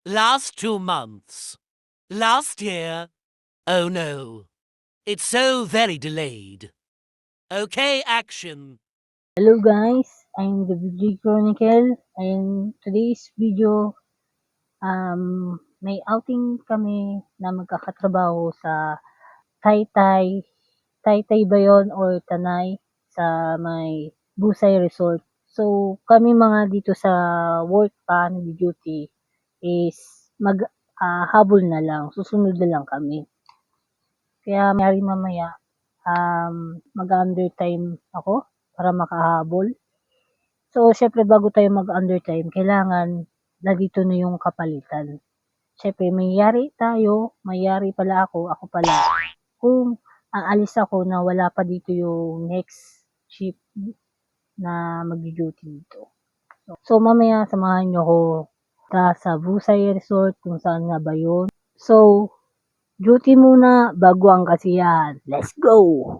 Last 2 months. Last year. Oh no. It's so very delayed. Okay, action. Hello guys, I'm the VG Chronicle, and today's video, may outing kami na magkakatrabaho sa Taytay. Taytay ba yun or Tanay sa may Busay Resort. So kami mga dito sa work pa, nag-duty is habol na lang, susunod na lang kami. Kaya mayari mamaya mag-undertime ako para makahabol. So, syempre bago tayo mag-undertime, kailangan nandito na yung kapalitan. Syempre, may yari tayo, may yari pala ako pala. Kung aalis ako na wala pa dito yung next shift na mag-duty dito. So, mamaya samahan nyo ko sa Busay Resort, kung saan nga ba yun. So, duty muna bago ang kasiyahan. Let's go!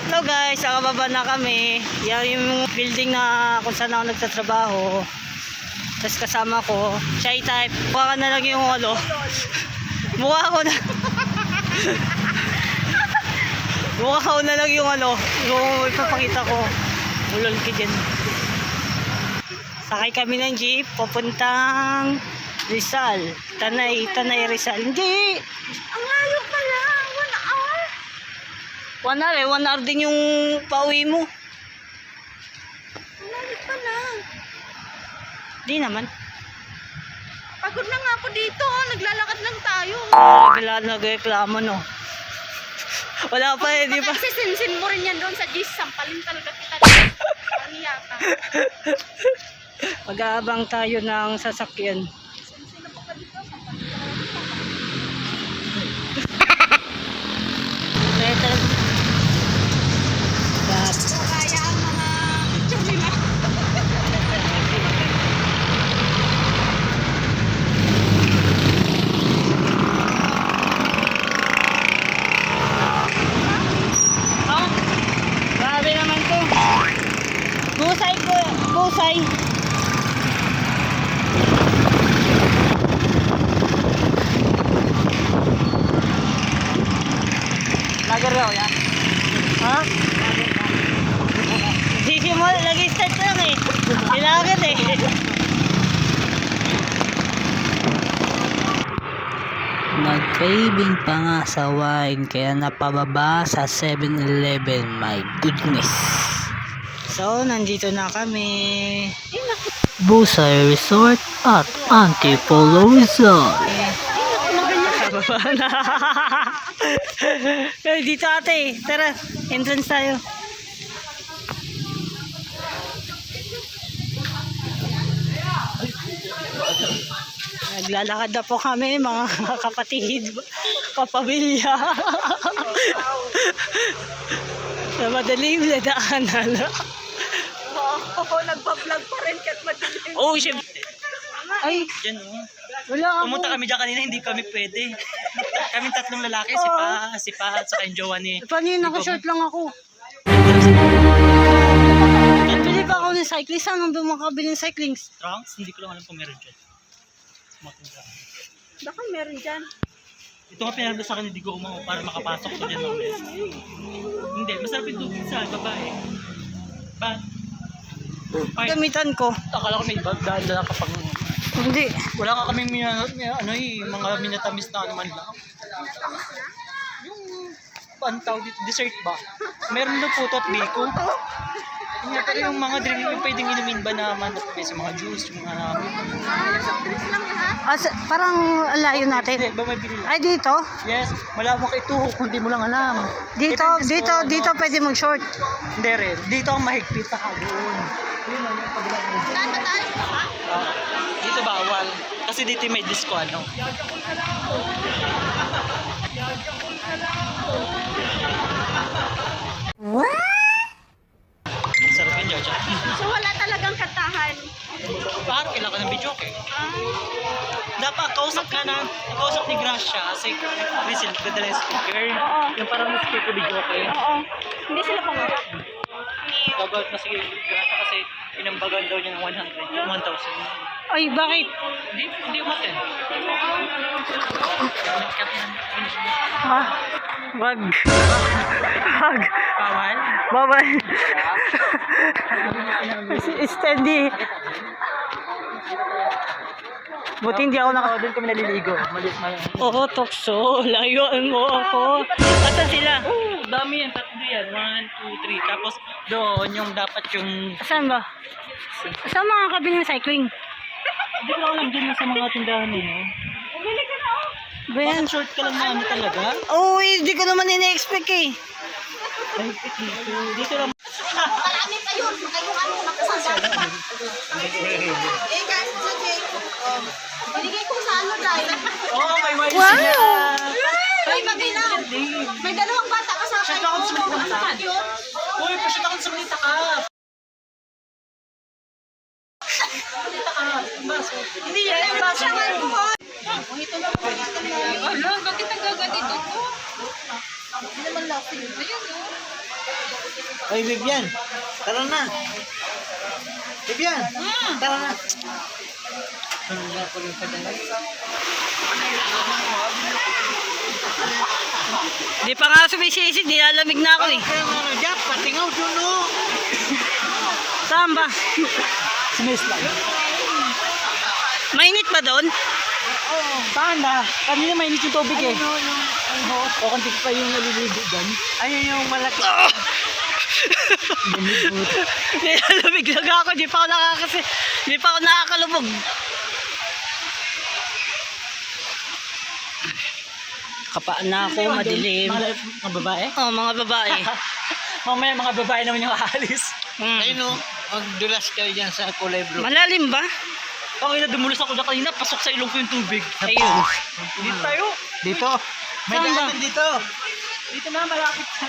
Hello guys, nakababa na kami. Yan yung building na kung saan ako nagtatrabaho. Tapos kasama ko, shy type. Mukha ka na lang yung mukha ko na. Mukha ko na lang yung yung ipapakita ko. Ulol ka dyan. Sakay kami ng jeep, papuntang Rizal. Tanay Rizal. Hindi! Ang layo pala, 1 hour. 1 hour din yung pauwi mo. Ang layo pala. Di naman. Pagod na nga ako dito, naglalakad lang tayo. Nagreklamo no. Wala pa eh, di ba? Sisinsin mo rin yan doon sa Gis, sampalin talaga kita. Ang yaka. Mag-aabang tayo ng sasakyan. Sinsino pa ka dito, sampalin talaga kita. So, kaya ang mga chumila. Oh, grabe naman to. Busay ko, busay. Lager daw yan. Ha? Hindi mo lagi start lang eh. Kailangan eh. Nag-craving pa nga sa wine kaya napababa sa 7-Eleven. My goodness. So, nandito na kami. Busay Resort at Antipolo Rizal. Dito ate, tara, entrance tayo. Naglalakad na po kami mga kapatid, kapamilya. Sa madaling ladaanan. Oo, nagpa-vlog pa rin kahit madilim. Oh, shit. Ay, Diyan o. wala ako. Pumunta kami dyan kanina, hindi kami pwede. Kaming 3 lalaki, si Pa, at saka yung jowa ni... Paano yun, naka-short lang ako. Bili ba ako ng cyclist? Saan nang makabili ng cycling? Trunks, hindi ko lang alam kung meron dyan. Matunda. Baka meron dyan. Ito nga pinagdo sa akin, hindi ko umaw para makapasok ko dyan. Hindi, masarap yung tubig sa babae. Ba? Gamitan ko. Akala ko may bag dahil na kapag... Hindi. Wala ka kaming mga minatamis na naman lang. Yung pantaw dito, dessert ba? Meron daw puto at biko. Pero yung mga drink yung pwedeng inumin ba naman, sa mga juice, yung mga... Soft drinks lang lahat. Parang layo Hindi, natin. ba may binili? Ay, dito? Yes, malawak ito kung di mo lang alam. Dito pwede mag-short. Hindi rin. Dito ang mahigpit sa doon. Yun ang pagbilang mo. Saan mataas pa ba? Dito bawal. Kasi dito may disco ano. Sarap yun, Jojo. So wala talagang kantahan. Parang kailangan ng video eh. Dapat kausap ni Gracia kasi Rizal, dadala yung speaker. Yung parang speaker video okay. Hindi sila pumunta. Gagawin na sige, kasi pinambagan daw niya ng 1,000. Ay, bakit? Hindi umaten. Ha? Wag. Wag. Bawal? Bawal. Steady. Buti hindi ako naka... Doon kami naliligo. Oo, Tokso. Layuan mo ako. Asan sila? Dami yan, tatlo yan. 1, 2, 3. Tapos doon yung dapat yung... Saan ba? Saan mga kabin ng cycling? Hindi ko alam din sa mga tindahan nyo. Ben, Short ka lang na ano talaga? oh, hindi ko naman ina-expect eh. Ay, dito lang. Marami kayo. Kayong ano, nakasasama pa. Eh, guys, ko sa Jake. Binigay ko sa ano, Dai. Oh, may wife Wow! sila. May mabilang. May dalawang bata kasama Shout kayo. out sa mga Ano bata. ba yun? Uy, pa-shoot ako sa malita ka. Malita ka. Baso. Hindi yan yung baso mo. Ito na po. Ala, bakit nagaganito ko? Hindi naman laughing. Ayun, oh. Oy, Vivian. Tara na. Vivian. Tara na. Di pa nga sumisisig, nilalamig na ako eh. Kaya mga Jack, patingaw dun o. Saan ba? Sinis lang. Mainit ba doon? Saan na? Kanina mainit yung tubig eh. O kung pa yung naliligo dyan. Ayun yung malaki. Nilalamig lang ako, di pa ako nakakalubog. Kapaan na ako, madilim. Mga babae? Oh, mga babae. Mamaya mga babae naman yung aalis. Hmm. o, magdulas kayo dyan sa kulay blue. Malalim ba? Ang ina, dumulos ako dyan kanina, pasok sa ilong ko yung tubig. Ayun. Dito tayo. Dito. May Saan ba? daanan dito. Dito na, malapit sa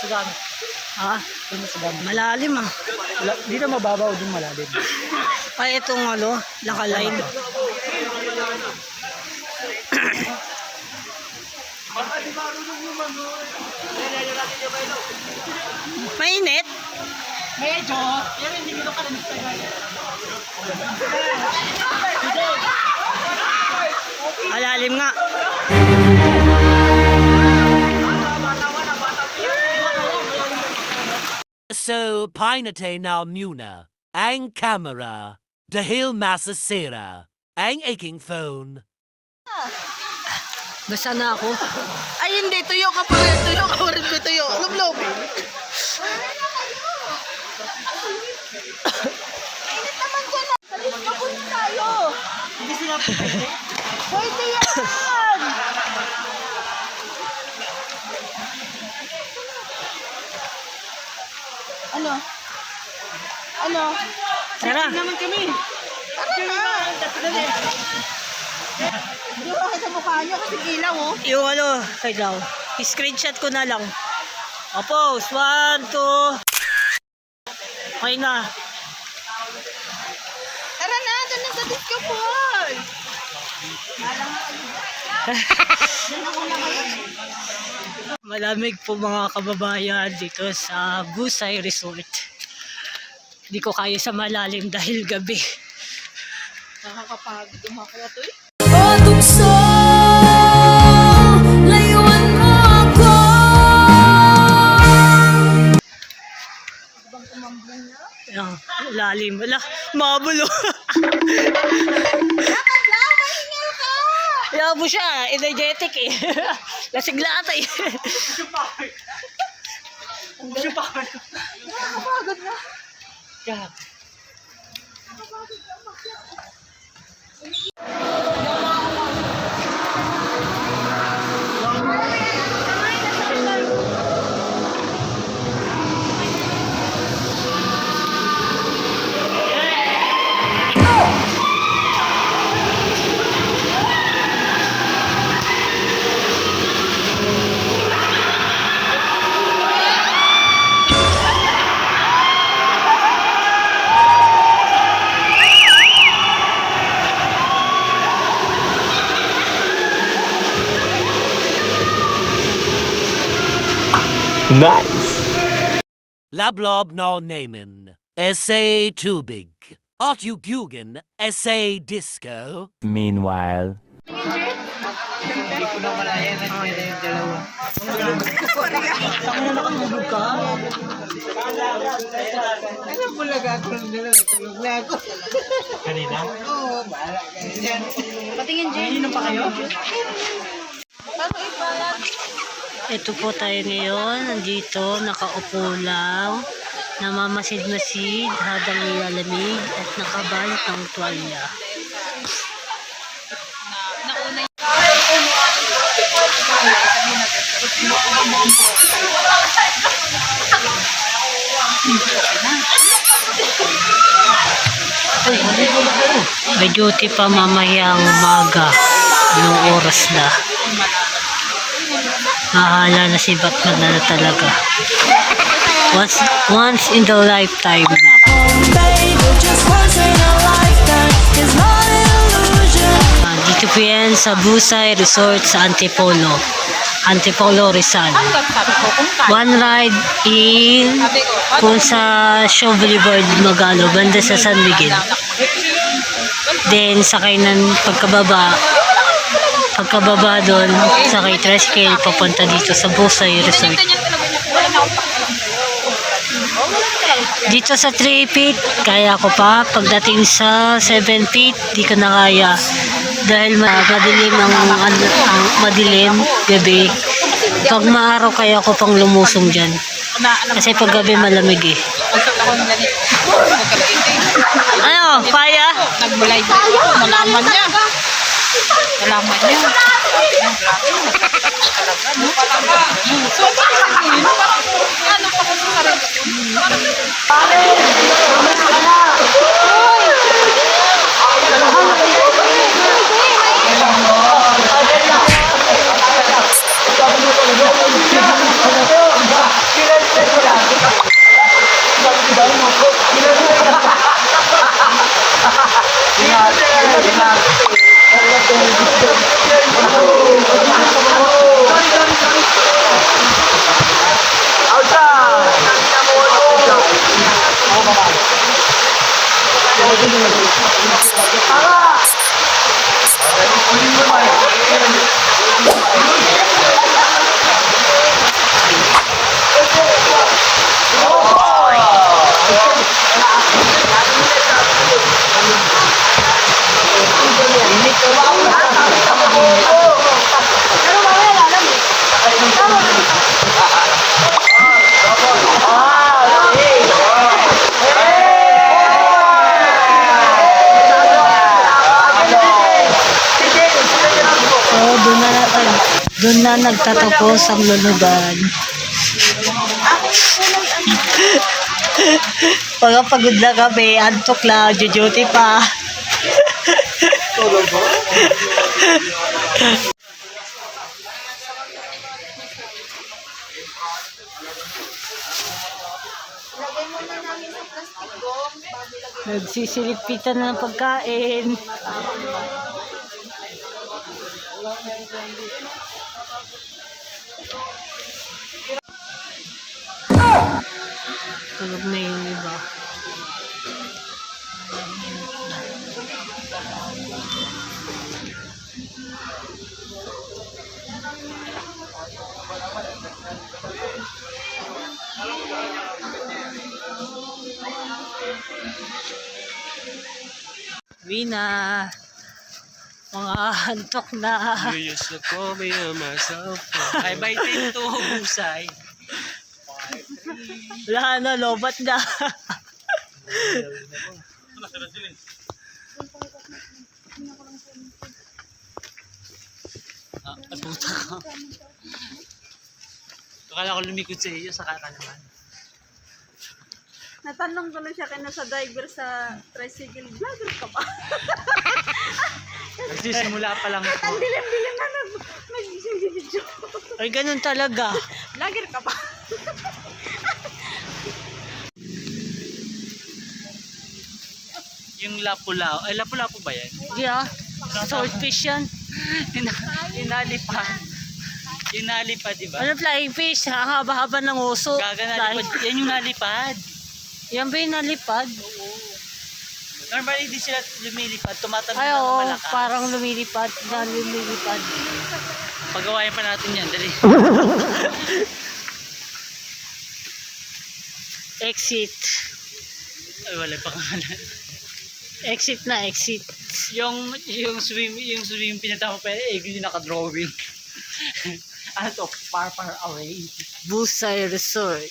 Sugan. Ha? Malalim ah. Dito mababaw, din malalim. Ay, itong ano, nakaline. Mainit? Medyo, pero hindi ko kalamis tayo. Malalim nga. So, Pinate now Muna, ang camera, dahil masasira, ang aking phone. Basta na ako. Ay, hindi. Tuyo ka pa rin. Tuyo ka pa rin. Tuyo. Lublob. Init naman dyan. Salis ka muna tayo. Hindi sila pwede. Pwede yan. Ano? Ano? Tara. Naman kami. Tara na. Hindi ko makita mukha nyo kasi ilaw, oh. Yung ano, side daw. I-screenshot ko na lang. Oppose. 1, 2. Okay na. Tara na. Doon na sa disco ball. Malamig po mga kababayan dito sa Busay Resort. Hindi ko kaya sa malalim dahil gabi. Nakakapagod yung mga kaya to, eh. Ayan, lalim. Wala, mabulo. Dapat lang. Mahingil ka. Yabo siya, energetic eh. Lasig lata eh. Nakakapagod na. Lablob no namen. Essay too big. Art you Gugen? Essay disco? Meanwhile. Hindi ko na malaya na yung dalawa. Saan na nakatulog ka? Alam mo lang ako ng dalawa. Tulog na ako. Kanina? Oo, bahala ka yan. Patingin, Jay. Iinom pa kayo? Paano ipalat? Ito po tayo ngayon, nandito, nakaupo lang, namamasid-masid habang nilalamig at nakabalot ng tuwalya. May duty pa mamayang umaga, anong oras na. Mahala na si Batman na talaga. Once in the lifetime. Dito po yan sa Busay Resort sa Antipolo. Antipolo Rizal. One ride in kung sa Show Boulevard Magalo, banda sa San Miguel. Then sakay ng pagkababa doon, sakay tricycle papunta dito sa Busay Resort. Dito sa 3 feet, kaya ko pa. Pagdating sa 7 feet, di ko na kaya. Dahil madilim ang madilim, gabi. Pag maaraw, kaya ko pang lumusong dyan. Kasi pag gabi malamig eh. Ano? Kaya? Nag-live ako. Nalaman niya. Nalaman niya. Doon na nagtatapos ang luluban. Pagod na kami, antok lang, duty pa. Lagay muna namin sa plastic bomb bago ilagay. Nagsisilipitan na ng pagkain. Tulog na yung iba. Wina, mga antok na. Yes, ako may myself. Bye-bye to Busay. Wala na, lobat na. Puta ka. Akala ko lumikod sa iyo, saka ka naman. Natanong ko na siya kanya sa driver sa tricycle. Vlogger ka ba? Nagsisimula pa lang ito. Ang dilim-dilim na nag-video. Ay, ganun talaga. Vlogger ka ba? Yung lapu-lapu. Ay, lapu-lapu ba yan? Yeah, swordfish yan. Inali pa. Yung nalipad, di ba? Ano flying fish? Hahaba-haba ng uso. Gaga nalipad. Yan yung nalipad. Yan ba yung nalipad? Normally, di sila lumilipad. Tumatalon Ay, na ng oo. malakas. Parang lumilipad. Lumilipad. Pagawain pa natin yan. Dali. Exit. Ay, wala pa kangalan. Exit na, exit. Yung swim pinata mo pa yung naka-drawing. Ano to? Far away. Busay Resort.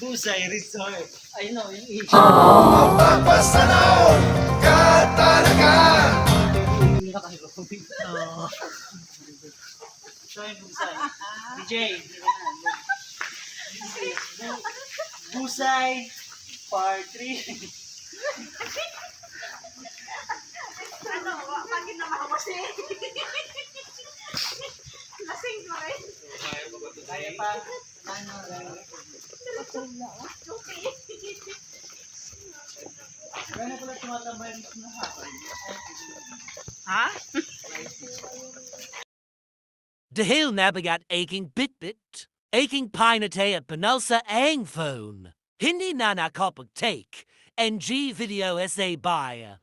Busay Resort. I know, yung age. Mapapasanaw ka talaga. Hindi naka-drawing. Oh. So yung Busay. DJ. Busay. Part 3. Ano, pagin na makawasi. Lasing mo rin. Kaya pa. Kaya na pala tumatambay na hapon. Ha? Dahil nabigat aking bitbit, aking pinate at panalsa ang phone. Hindi na nakapag-take, NG video essay by